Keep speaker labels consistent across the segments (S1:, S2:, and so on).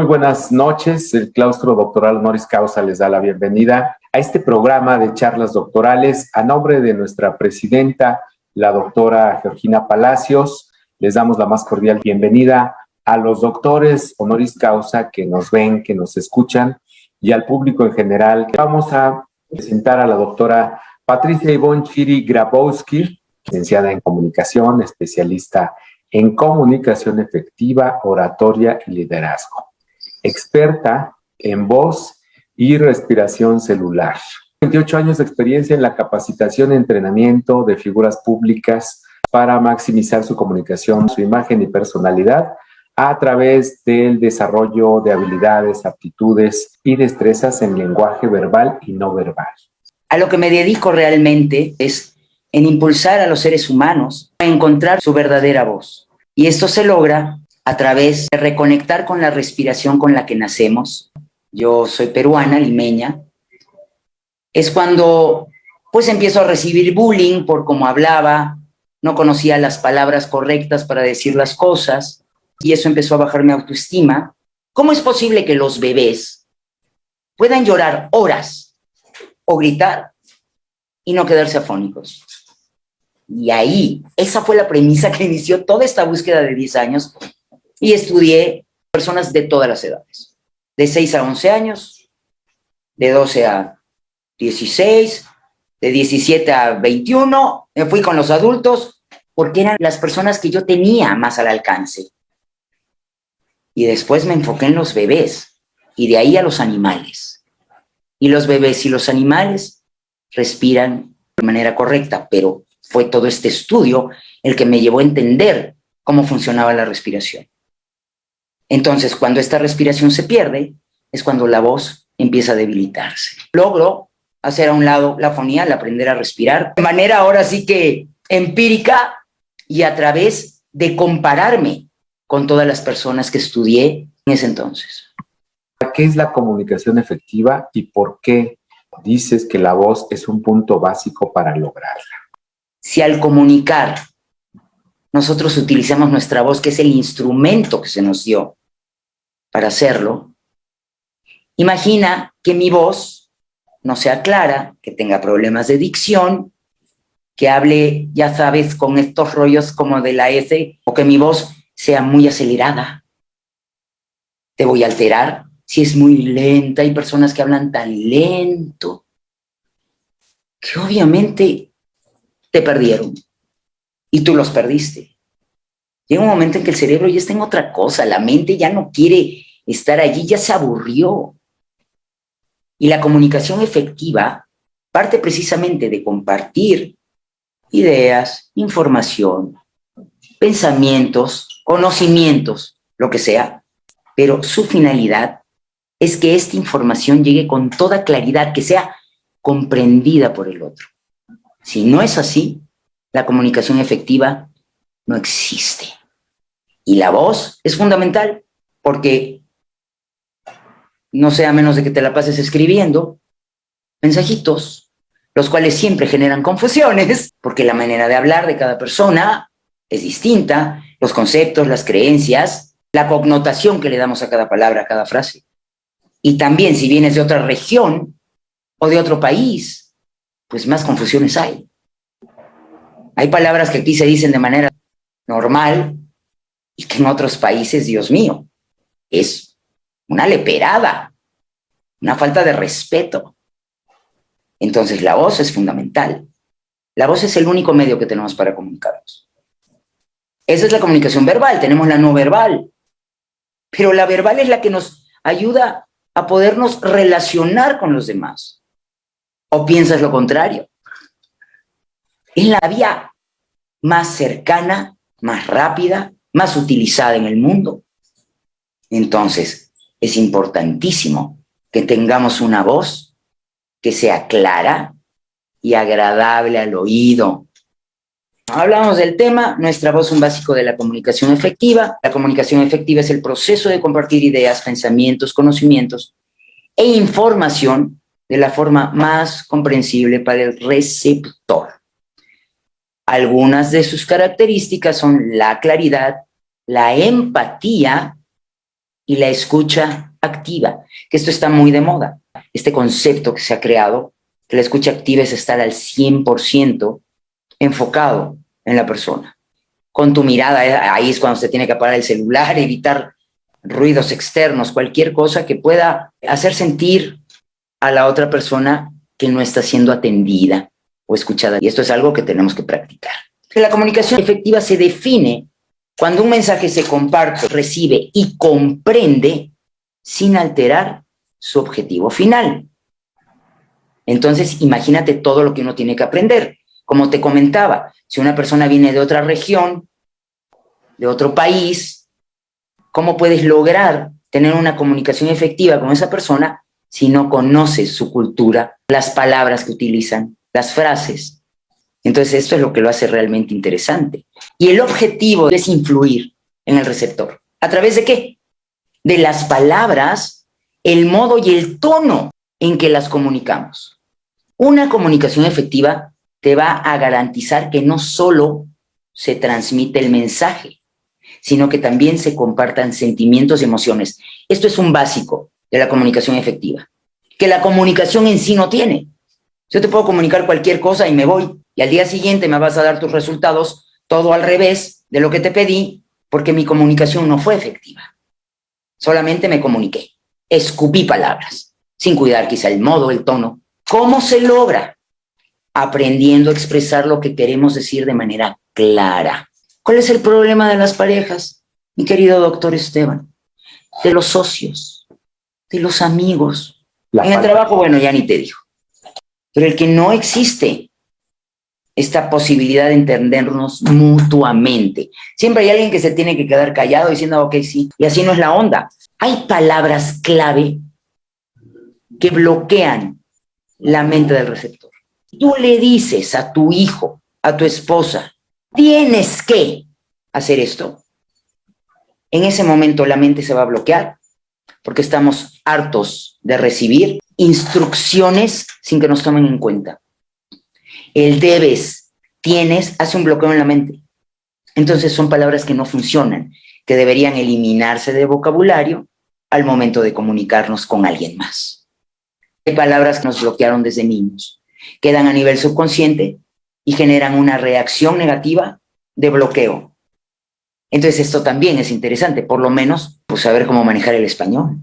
S1: Muy buenas noches. El claustro doctoral honoris causa les da la bienvenida a este programa de charlas doctorales. A nombre de nuestra presidenta, la doctora Georgina Palacios, les damos la más cordial bienvenida a los doctores honoris causa que nos ven, que nos escuchan, y al público en general. Vamos a presentar a la doctora Patricia Ivonne Chiri Grabowski, licenciada en comunicación, especialista en comunicación efectiva, oratoria y liderazgo, experta en voz y respiración celular. 28 años de experiencia en la capacitación y entrenamiento de figuras públicas para maximizar su comunicación, su imagen y personalidad a través del desarrollo de habilidades, aptitudes y destrezas en lenguaje verbal y no verbal.
S2: A lo que me dedico realmente es en impulsar a los seres humanos a encontrar su verdadera voz. Y esto se logra a través de reconectar con la respiración con la que nacemos. Yo soy peruana, limeña. Es cuando pues empiezo a recibir bullying por cómo hablaba, no conocía las palabras correctas para decir las cosas y eso empezó a bajar mi autoestima. ¿Cómo es posible que los bebés puedan llorar horas o gritar y no quedarse afónicos? Y ahí, esa fue la premisa que inició toda esta búsqueda de 10 años y estudié personas de todas las edades, de 6 a 11 años, de 12 a 16, de 17 a 21, me fui con los adultos porque eran las personas que yo tenía más al alcance. Y después me enfoqué en los bebés y de ahí a los animales. Y los bebés y los animales respiran de manera correcta, pero fue todo este estudio el que me llevó a entender cómo funcionaba la respiración. Entonces, cuando esta respiración se pierde, es cuando la voz empieza a debilitarse. Logro hacer a un lado la fonía, al aprender a respirar, de manera ahora sí que empírica y a través de compararme con todas las personas que estudié en ese entonces.
S1: ¿Qué es la comunicación efectiva y por qué dices que la voz es un punto básico para lograrla?
S2: Si al comunicar nosotros utilizamos nuestra voz, que es el instrumento que se nos dio para hacerlo, imagina que mi voz no sea clara, que tenga problemas de dicción, que hable, ya sabes, con estos rollos como de la S, o que mi voz sea muy acelerada. Te voy a alterar si es muy lenta. Hay personas que hablan tan lento que obviamente te perdieron y tú los perdiste. Llega un momento en que el cerebro ya está en otra cosa, la mente ya no quiere estar allí, ya se aburrió. Y la comunicación efectiva parte precisamente de compartir ideas, información, pensamientos, conocimientos, lo que sea, pero su finalidad es que esta información llegue con toda claridad, que sea comprendida por el otro. Si no es así, la comunicación efectiva no existe. Y la voz es fundamental porque no sea a menos de que te la pases escribiendo mensajitos, los cuales siempre generan confusiones, porque la manera de hablar de cada persona es distinta, los conceptos, las creencias, la connotación que le damos a cada palabra, a cada frase. Y también si vienes de otra región o de otro país, pues más confusiones hay. Hay palabras que aquí se dicen de manera normal y que en otros países, Dios mío, es una leperada, una falta de respeto. Entonces la voz es fundamental. La voz es el único medio que tenemos para comunicarnos. Esa es la comunicación verbal, tenemos la no verbal. Pero la verbal es la que nos ayuda a podernos relacionar con los demás. ¿O piensas lo contrario? Es la vía más cercana, más rápida, más utilizada en el mundo. Entonces, es importantísimo que tengamos una voz que sea clara y agradable al oído. Hablamos del tema, nuestra voz es un básico de la comunicación efectiva. La comunicación efectiva es el proceso de compartir ideas, pensamientos, conocimientos e información de la forma más comprensible para el receptor. Algunas de sus características son la claridad, la empatía y la escucha activa, que esto está muy de moda. Este concepto que se ha creado, que la escucha activa es estar al 100% enfocado en la persona. Con tu mirada, ahí es cuando se tiene que apagar el celular, evitar ruidos externos, cualquier cosa que pueda hacer sentir a la otra persona que no está siendo atendida o escuchada. Y esto es algo que tenemos que practicar. La comunicación efectiva se define cuando un mensaje se comparte, recibe y comprende sin alterar su objetivo final. Entonces, imagínate todo lo que uno tiene que aprender. Como te comentaba, si una persona viene de otra región, de otro país, ¿cómo puedes lograr tener una comunicación efectiva con esa persona si no conoces su cultura, las palabras que utilizan, las frases? Entonces, esto es lo que lo hace realmente interesante. Y el objetivo es influir en el receptor. ¿A través de qué? De las palabras, el modo y el tono en que las comunicamos. Una comunicación efectiva te va a garantizar que no solo se transmite el mensaje, sino que también se compartan sentimientos y emociones. Esto es un básico de la comunicación efectiva, que la comunicación en sí no tiene. Yo te puedo comunicar cualquier cosa y me voy, y al día siguiente me vas a dar tus resultados todo al revés de lo que te pedí, porque mi comunicación no fue efectiva. Solamente me comuniqué, escupí palabras, sin cuidar quizá el modo, el tono. ¿Cómo se logra? Aprendiendo a expresar lo que queremos decir de manera clara. ¿Cuál es el problema de las parejas, mi querido doctor Esteban? De los socios, de los amigos. En el trabajo, bueno, ya ni te digo. Pero el que no existe esta posibilidad de entendernos mutuamente. Siempre hay alguien que se tiene que quedar callado diciendo, ok, sí, y así no es la onda. Hay palabras clave que bloquean la mente del receptor. Tú le dices a tu hijo, a tu esposa, tienes que hacer esto. En ese momento la mente se va a bloquear porque estamos hartos de recibir instrucciones sin que nos tomen en cuenta. El debes, tienes, hace un bloqueo en la mente. Entonces son palabras que no funcionan, que deberían eliminarse de vocabulario al momento de comunicarnos con alguien más. Hay palabras que nos bloquearon desde niños, quedan a nivel subconsciente y generan una reacción negativa de bloqueo. Entonces esto también es interesante, por lo menos pues saber cómo manejar el español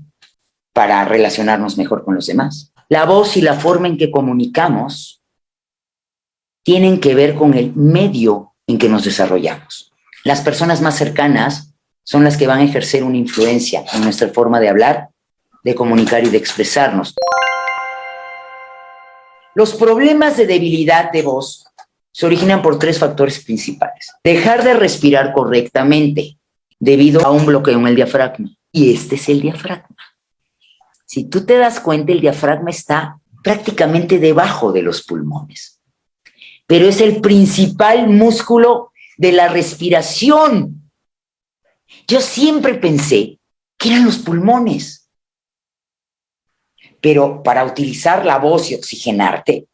S2: para relacionarnos mejor con los demás. La voz y la forma en que comunicamos tienen que ver con el medio en que nos desarrollamos. Las personas más cercanas son las que van a ejercer una influencia en nuestra forma de hablar, de comunicar y de expresarnos. Los problemas de debilidad de voz se originan por 3 factores principales. Dejar de respirar correctamente debido a un bloqueo en el diafragma. Y este es el diafragma. Si tú te das cuenta, el diafragma está prácticamente debajo de los pulmones. Pero es el principal músculo de la respiración. Yo siempre pensé que eran los pulmones. Pero para utilizar la voz y oxigenarte,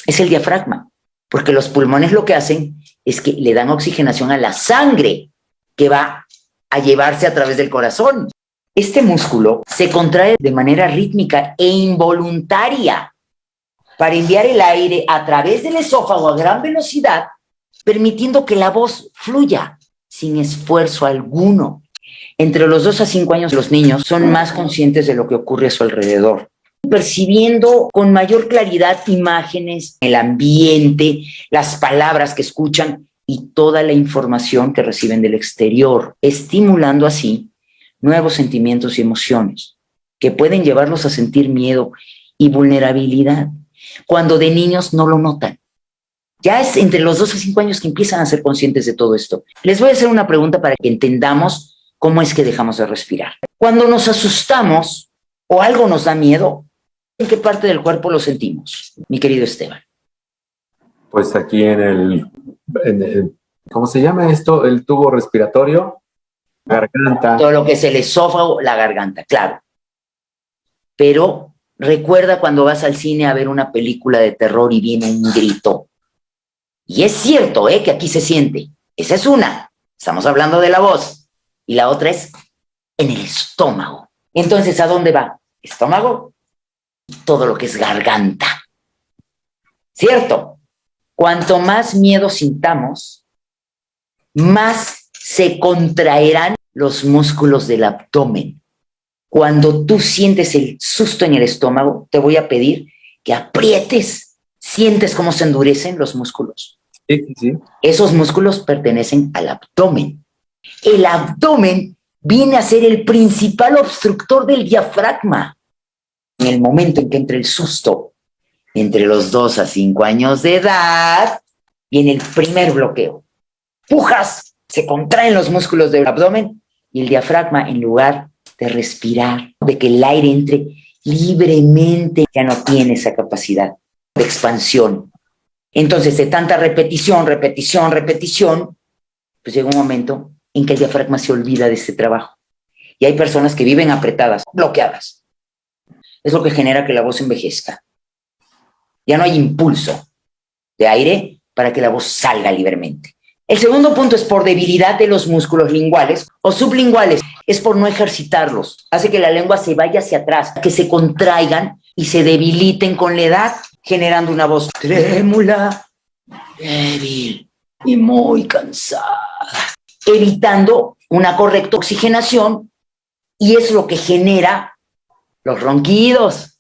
S2: es el diafragma. Porque los pulmones lo que hacen es que le dan oxigenación a la sangre que va a llevarse a través del corazón. Este músculo se contrae de manera rítmica e involuntaria para enviar el aire a través del esófago a gran velocidad, permitiendo que la voz fluya sin esfuerzo alguno. Entre los 2 a 5 años, los niños son más conscientes de lo que ocurre a su alrededor, percibiendo con mayor claridad imágenes, el ambiente, las palabras que escuchan y toda la información que reciben del exterior, estimulando así nuevos sentimientos y emociones que pueden llevarlos a sentir miedo y vulnerabilidad, cuando de niños no lo notan. Ya es entre los 2 a 5 años que empiezan a ser conscientes de todo esto. Les voy a hacer una pregunta para que entendamos cómo es que dejamos de respirar. Cuando nos asustamos o algo nos da miedo, ¿en qué parte del cuerpo lo sentimos, mi querido Esteban?
S1: Pues aquí en el ¿cómo se llama esto? El tubo respiratorio, garganta.
S2: Todo lo que es el esófago, la garganta, claro. Pero recuerda cuando vas al cine a ver una película de terror y viene un grito. Y es cierto, que aquí se siente. Esa es una. Estamos hablando de la voz. Y la otra es en el estómago. Entonces, ¿a dónde va? Estómago y todo lo que es garganta. ¿Cierto? Cuanto más miedo sintamos, más se contraerán los músculos del abdomen. Cuando tú sientes el susto en el estómago, te voy a pedir que aprietes. ¿Sientes cómo se endurecen los músculos?
S1: Sí.
S2: Esos músculos pertenecen al abdomen. El abdomen viene a ser el principal obstructor del diafragma. En el momento en que entra el susto, entre los 2 a 5 años de edad, viene el primer bloqueo. Pujas, se contraen los músculos del abdomen y el diafragma, en lugar de respirar, de que el aire entre libremente, ya no tiene esa capacidad de expansión. Entonces, de tanta repetición, pues llega un momento en que el diafragma se olvida de este trabajo. Y hay personas que viven apretadas, bloqueadas. Es lo que genera que la voz envejezca. Ya no hay impulso de aire para que la voz salga libremente. El segundo punto es por debilidad de los músculos linguales o sublinguales. Es por no ejercitarlos. Hace que la lengua se vaya hacia atrás, que se contraigan y se debiliten con la edad, generando una voz trémula, débil y muy cansada, evitando una correcta oxigenación, y es lo que genera los ronquidos,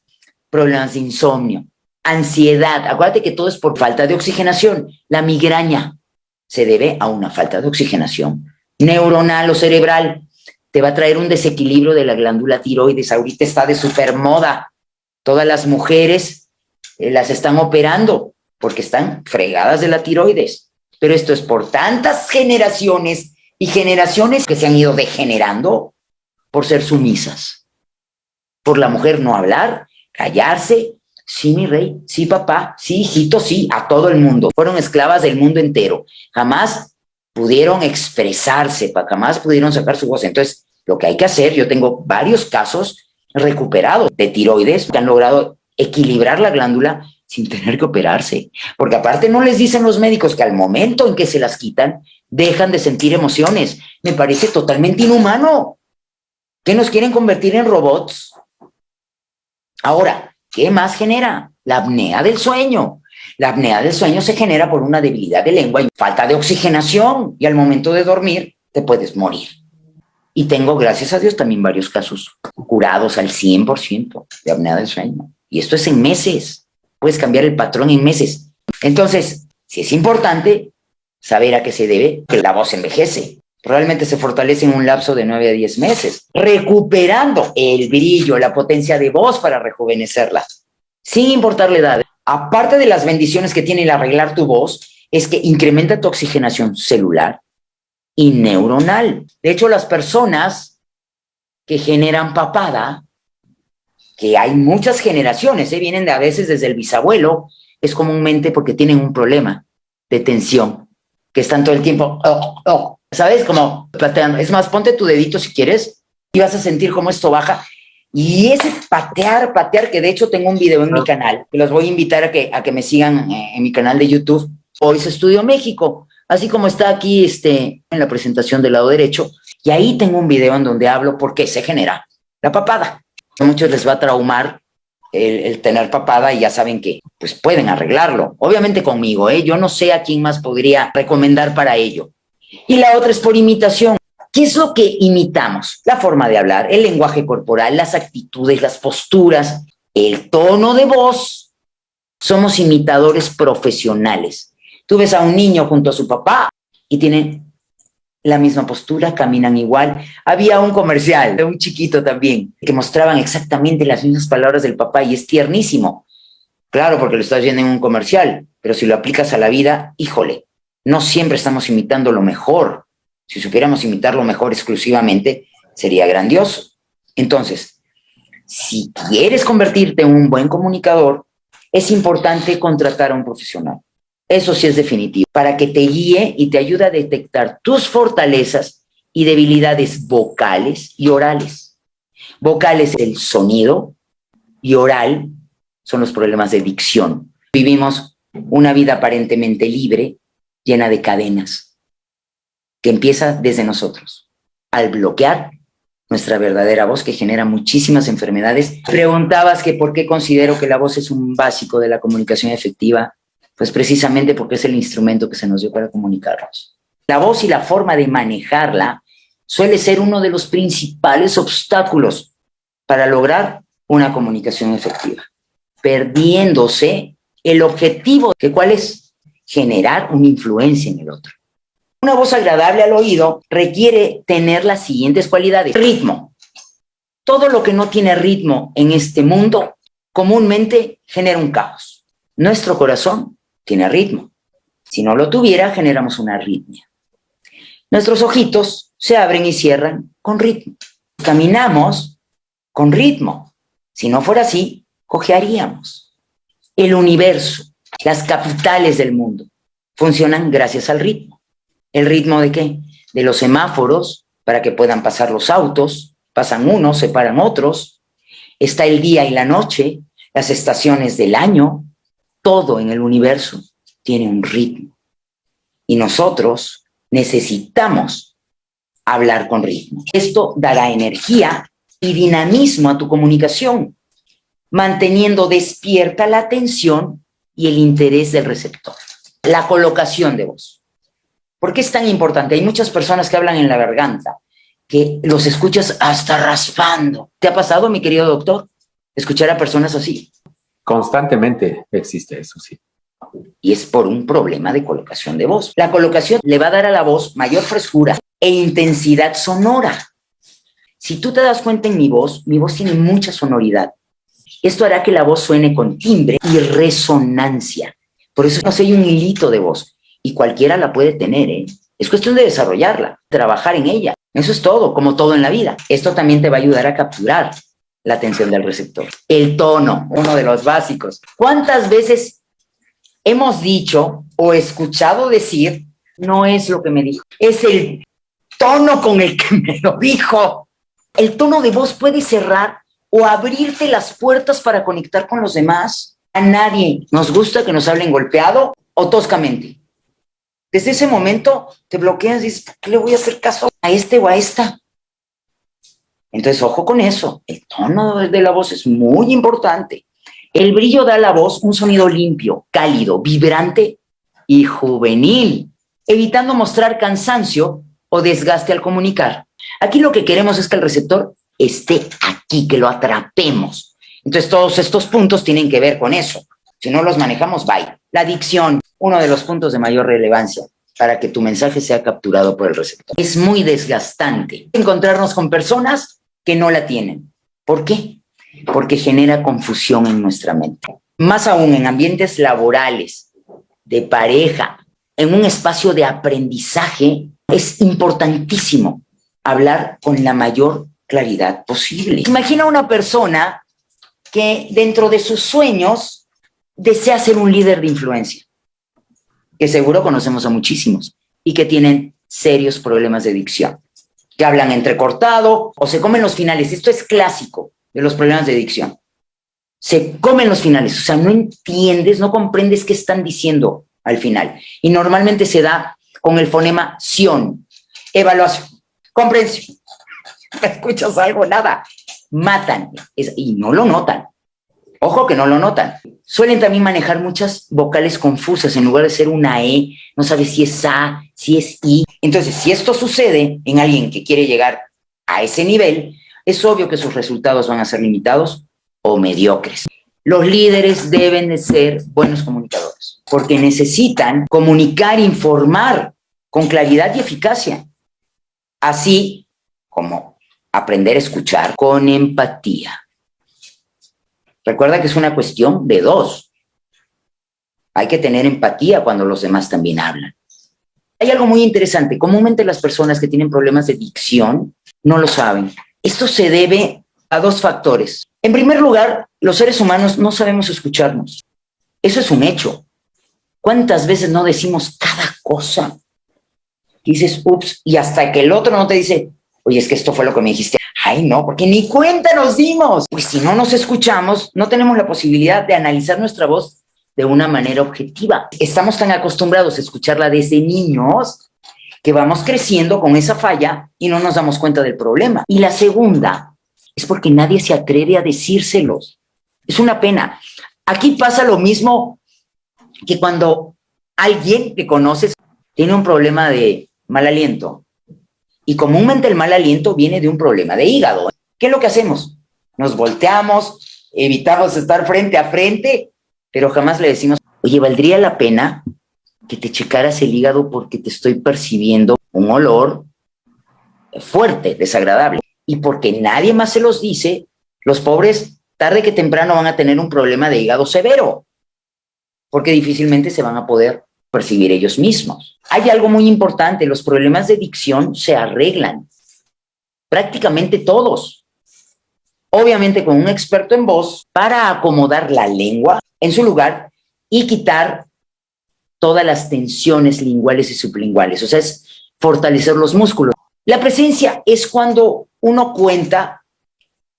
S2: problemas de insomnio, ansiedad. Acuérdate que todo es por falta de oxigenación. La migraña se debe a una falta de oxigenación neuronal o cerebral. Te va a traer un desequilibrio de la glándula tiroides. Ahorita está de supermoda. Todas las mujeres las están operando porque están fregadas de la tiroides. Pero esto es por tantas generaciones y generaciones que se han ido degenerando por ser sumisas. Por la mujer no hablar, callarse. Sí, mi rey, sí, papá, sí, hijito, sí, a todo el mundo. Fueron esclavas del mundo entero. Jamás pudieron expresarse, jamás pudieron sacar su voz. Entonces, lo que hay que hacer, yo tengo varios casos recuperados de tiroides que han logrado equilibrar la glándula sin tener que operarse. Porque aparte no les dicen los médicos que al momento en que se las quitan, dejan de sentir emociones. Me parece totalmente inhumano. ¿Qué nos quieren convertir en robots? Ahora, ¿qué más genera? La apnea del sueño. La apnea del sueño se genera por una debilidad de lengua y falta de oxigenación. Y al momento de dormir, te puedes morir. Y tengo, gracias a Dios, también varios casos curados al 100% de apnea del sueño. Y esto es en meses. Puedes cambiar el patrón en meses. Entonces, si es importante saber a qué se debe que la voz envejece. Probablemente se fortalece en un lapso de 9 a 10 meses, recuperando el brillo, la potencia de voz para rejuvenecerla, sin importar la edad. Aparte de las bendiciones que tiene el arreglar tu voz, es que incrementa tu oxigenación celular y neuronal. De hecho, las personas que generan papada, que hay muchas generaciones, vienen a veces desde el bisabuelo, es comúnmente porque tienen un problema de tensión, que están todo el tiempo, ¿sabes? Como pateando. Es más, ponte tu dedito si quieres y vas a sentir cómo esto baja. Y ese patear, que de hecho tengo un video en mi canal, que los voy a invitar a que me sigan en mi canal de YouTube, Voice Studio México, así como está aquí en la presentación del lado derecho. Y ahí tengo un video en donde hablo por qué se genera la papada. A muchos les va a traumar el tener papada y ya saben que pues pueden arreglarlo. Obviamente conmigo, yo no sé a quién más podría recomendar para ello. Y la otra es por imitación. ¿Qué es lo que imitamos? La forma de hablar, el lenguaje corporal, las actitudes, las posturas, el tono de voz. Somos imitadores profesionales. Tú ves a un niño junto a su papá y tienen la misma postura, caminan igual. Había un comercial de un chiquito también que mostraban exactamente las mismas palabras del papá y es tiernísimo. Claro, porque lo estás viendo en un comercial, pero si lo aplicas a la vida, híjole, no siempre estamos imitando lo mejor. Si supiéramos imitar lo mejor exclusivamente, sería grandioso. Entonces, si quieres convertirte en un buen comunicador, es importante contratar a un profesional. Eso sí es definitivo, para que te guíe y te ayude a detectar tus fortalezas y debilidades vocales y orales. Vocales, el sonido, y oral son los problemas de dicción. Vivimos una vida aparentemente libre, llena de cadenas, que empieza desde nosotros. Al bloquear nuestra verdadera voz, que genera muchísimas enfermedades. Preguntabas que por qué considero que la voz es un básico de la comunicación efectiva. Pues precisamente porque es el instrumento que se nos dio para comunicarnos. La voz y la forma de manejarla suele ser uno de los principales obstáculos para lograr una comunicación efectiva, perdiéndose el objetivo, que cuál es generar una influencia en el otro. Una voz agradable al oído requiere tener las siguientes cualidades. Ritmo. Todo lo que no tiene ritmo en este mundo comúnmente genera un caos. Nuestro corazón tiene ritmo. Si no lo tuviera, generamos una arritmia. Nuestros ojitos se abren y cierran con ritmo. Caminamos con ritmo. Si no fuera así, cojearíamos. El universo, las capitales del mundo, funcionan gracias al ritmo. ¿El ritmo de qué? De los semáforos, para que puedan pasar los autos. Pasan unos, se paran otros. Está el día y la noche, las estaciones del año. Todo en el universo tiene un ritmo. Y nosotros necesitamos hablar con ritmo. Esto dará energía y dinamismo a tu comunicación, manteniendo despierta la atención y el interés del receptor. La colocación de voz. ¿Por qué es tan importante? Hay muchas personas que hablan en la garganta, que los escuchas hasta raspando. ¿Te ha pasado, mi querido doctor, escuchar a personas así?
S1: Constantemente existe eso, sí.
S2: Y es por un problema de colocación de voz. La colocación le va a dar a la voz mayor frescura e intensidad sonora. Si tú te das cuenta en mi voz tiene mucha sonoridad. Esto hará que la voz suene con timbre y resonancia. Por eso no soy un hilito de voz. Y cualquiera la puede tener, ¿eh? Es cuestión de desarrollarla, trabajar en ella. Eso es todo, como todo en la vida. Esto también te va a ayudar a capturar la atención del receptor. El tono, uno de los básicos. ¿Cuántas veces hemos dicho o escuchado decir, no es lo que me dijo, es el tono con el que me lo dijo? El tono de voz puede cerrar o abrirte las puertas para conectar con los demás. A nadie nos gusta que nos hablen golpeado o toscamente. Desde ese momento te bloqueas y dices, ¿por qué le voy a hacer caso a este o a esta? Entonces, ojo con eso. El tono de la voz es muy importante. El brillo da a la voz un sonido limpio, cálido, vibrante y juvenil, evitando mostrar cansancio o desgaste al comunicar. Aquí lo que queremos es que el receptor esté aquí, que lo atrapemos. Entonces, todos estos puntos tienen que ver con eso. Si no los manejamos, bye. La dicción, uno de los puntos de mayor relevancia para que tu mensaje sea capturado por el receptor. Es muy desgastante encontrarnos con personas que no la tienen. ¿Por qué? Porque genera confusión en nuestra mente. Más aún en ambientes laborales, de pareja, en un espacio de aprendizaje, es importantísimo hablar con la mayor claridad posible. Imagina una persona que dentro de sus sueños desea ser un líder de influencia, que seguro conocemos a muchísimos y que tienen serios problemas de dicción, que hablan entrecortado o se comen los finales. Esto es clásico de los problemas de dicción. Se comen los finales, o sea, no entiendes, no comprendes qué están diciendo al final. Y normalmente se da con el fonema ción, evaluación, comprensión. ¿Escuchas algo? Nada. Matan y no lo notan. Ojo que no lo notan. Suelen también manejar muchas vocales confusas. En lugar de ser una E, no sabes si es A, si es I. Entonces, si esto sucede en alguien que quiere llegar a ese nivel, es obvio que sus resultados van a ser limitados o mediocres. Los líderes deben de ser buenos comunicadores, porque necesitan comunicar, informar con claridad y eficacia, así como aprender a escuchar con empatía. Recuerda que es una cuestión de dos. Hay que tener empatía cuando los demás también hablan. Hay algo muy interesante. Comúnmente las personas que tienen problemas de dicción no lo saben. Esto se debe a dos factores. En primer lugar, los seres humanos no sabemos escucharnos. Eso es un hecho. ¿Cuántas veces no decimos cada cosa? Y dices, ups, y hasta que el otro no te dice, oye, es que esto fue lo que me dijiste. Ay, no, porque ni cuenta nos dimos. Pues si no nos escuchamos, no tenemos la posibilidad de analizar nuestra voz de una manera objetiva. Estamos tan acostumbrados a escucharla desde niños que vamos creciendo con esa falla y no nos damos cuenta del problema. Y la segunda es porque nadie se atreve a decírselos. Es una pena. Aquí pasa lo mismo que cuando alguien que conoces tiene un problema de mal aliento. Y comúnmente el mal aliento viene de un problema de hígado. ¿Qué es lo que hacemos? Nos volteamos, evitamos estar frente a frente, pero jamás le decimos, oye, ¿valdría la pena que te checaras el hígado porque te estoy percibiendo un olor fuerte, desagradable? Y porque nadie más se los dice, los pobres tarde que temprano van a tener un problema de hígado severo, porque difícilmente se van a poder percibir ellos mismos. Hay algo muy importante, los problemas de dicción se arreglan, prácticamente todos. Obviamente con un experto en voz para acomodar la lengua en su lugar y quitar todas las tensiones linguales y sublinguales, o sea, es fortalecer los músculos. La presencia es cuando uno cuenta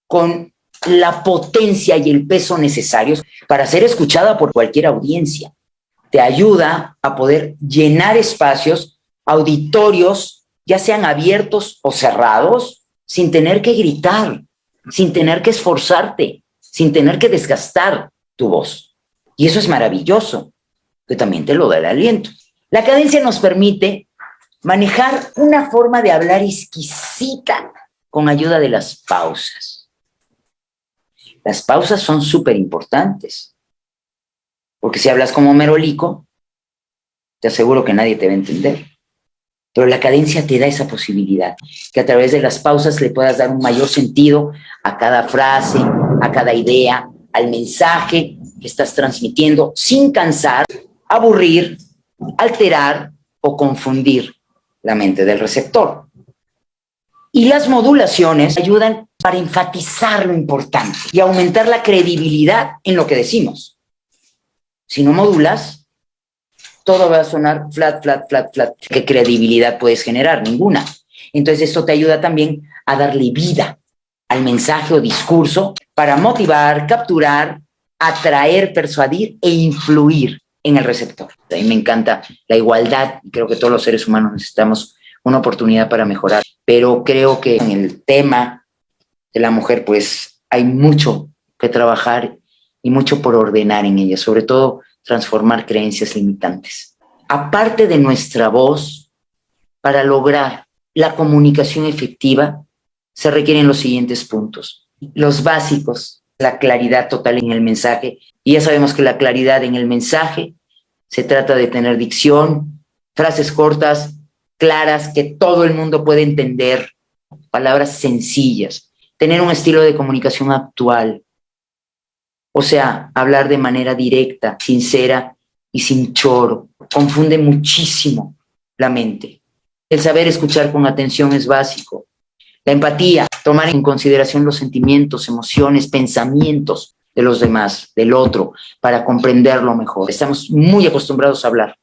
S2: con la potencia y el peso necesarios para ser escuchada por cualquier audiencia. Te ayuda a poder llenar espacios, auditorios, ya sean abiertos o cerrados, sin tener que gritar, sin tener que esforzarte, sin tener que desgastar tu voz. Y eso es maravilloso, que también te lo da el aliento. La cadencia nos permite manejar una forma de hablar exquisita con ayuda de las pausas. Las pausas son súper importantes, porque si hablas como merolico, te aseguro que nadie te va a entender. Pero la cadencia te da esa posibilidad, que a través de las pausas le puedas dar un mayor sentido a cada frase, a cada idea, al mensaje que estás transmitiendo, sin cansar, aburrir, alterar o confundir la mente del receptor. Y las modulaciones ayudan para enfatizar lo importante y aumentar la credibilidad en lo que decimos. Si no modulas, todo va a sonar flat, flat, flat, flat. ¿Qué credibilidad puedes generar? Ninguna. Entonces esto te ayuda también a darle vida al mensaje o discurso para motivar, capturar, atraer, persuadir e influir en el receptor. A mí me encanta la igualdad y creo que todos los seres humanos necesitamos una oportunidad para mejorar, pero creo que en el tema de la mujer pues hay mucho que trabajar y mucho por ordenar en ella, sobre todo transformar creencias limitantes. Aparte de nuestra voz, para lograr la comunicación efectiva se requieren los siguientes puntos. Los básicos, la claridad total en el mensaje, y ya sabemos que la claridad en el mensaje se trata de tener dicción, frases cortas, claras, que todo el mundo puede entender, palabras sencillas, tener un estilo de comunicación actual, o sea, hablar de manera directa, sincera y sin choro. Confunde muchísimo la mente. El saber escuchar con atención es básico. La empatía, tomar en consideración los sentimientos, emociones, pensamientos de los demás, del otro, para comprenderlo mejor. Estamos muy acostumbrados a hablar.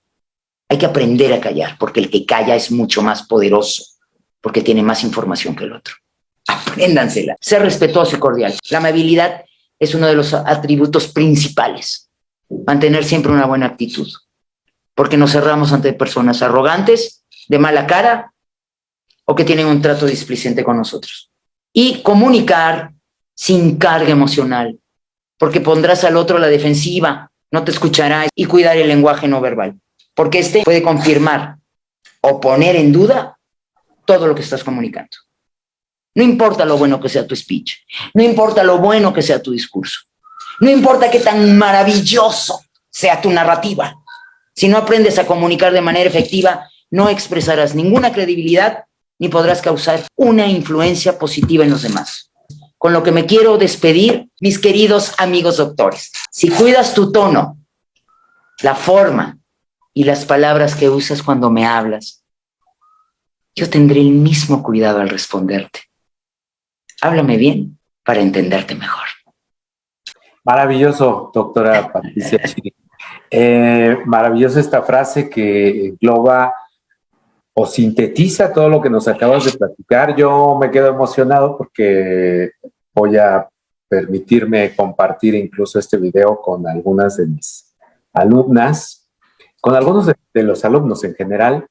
S2: Hay que aprender a callar, porque el que calla es mucho más poderoso, porque tiene más información que el otro. Apréndansela. Ser respetuoso y cordial. La amabilidad es uno de los atributos principales. Mantener siempre una buena actitud, porque nos cerramos ante personas arrogantes, de mala cara, o que tienen un trato displicente con nosotros. Y comunicar sin carga emocional, porque pondrás al otro a la defensiva, no te escuchará, y cuidar el lenguaje no verbal, porque este puede confirmar o poner en duda todo lo que estás comunicando. No importa lo bueno que sea tu speech, no importa lo bueno que sea tu discurso, no importa qué tan maravilloso sea tu narrativa. Si no aprendes a comunicar de manera efectiva, no expresarás ninguna credibilidad ni podrás causar una influencia positiva en los demás. Con lo que me quiero despedir, mis queridos amigos doctores. Si cuidas tu tono, la forma y las palabras que usas cuando me hablas, yo tendré el mismo cuidado al responderte. Háblame bien para entenderte mejor.
S1: Maravilloso, doctora Patricia Chiri. Maravillosa esta frase que engloba o sintetiza todo lo que nos acabas de platicar. Yo me quedo emocionado porque voy a permitirme compartir incluso este video con algunas de mis alumnas, con algunos de los alumnos en general,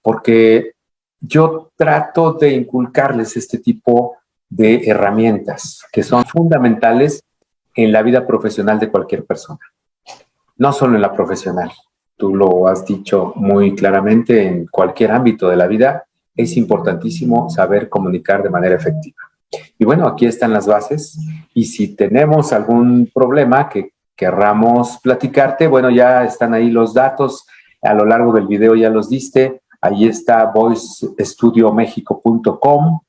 S1: porque yo trato de inculcarles este tipo de herramientas que son fundamentales en la vida profesional de cualquier persona, no solo en la profesional. Tú lo has dicho muy claramente, en cualquier ámbito de la vida es importantísimo saber comunicar de manera efectiva. Y bueno, aquí están las bases, y si tenemos algún problema que querramos platicarte, bueno, ya están ahí los datos, a lo largo del video ya los diste, ahí está voicestudiomexico.com,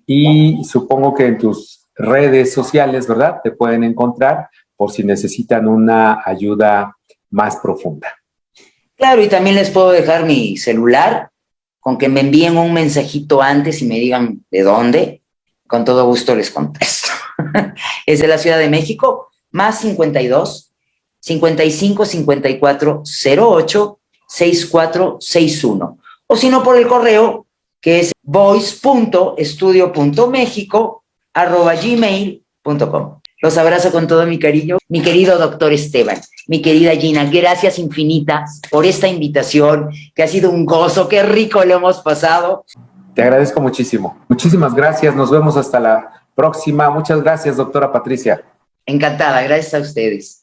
S1: y supongo que en tus redes sociales, ¿verdad?, te pueden encontrar por si necesitan una ayuda más profunda.
S2: Claro, y también les puedo dejar mi celular, con que me envíen un mensajito antes y me digan de dónde, con todo gusto les contesto. Es de la Ciudad de México, más 52 55 54 08 6461. O si no, por el correo, que es voice.estudio.mexico@gmail.com. Los abrazo con todo mi cariño. Mi querido doctor Esteban, mi querida Gina, gracias infinitas por esta invitación, que ha sido un gozo, qué rico lo hemos pasado.
S1: Te agradezco muchísimo. Muchísimas gracias. Nos vemos hasta la próxima. Muchas gracias, doctora Patricia.
S2: Encantada, gracias a ustedes.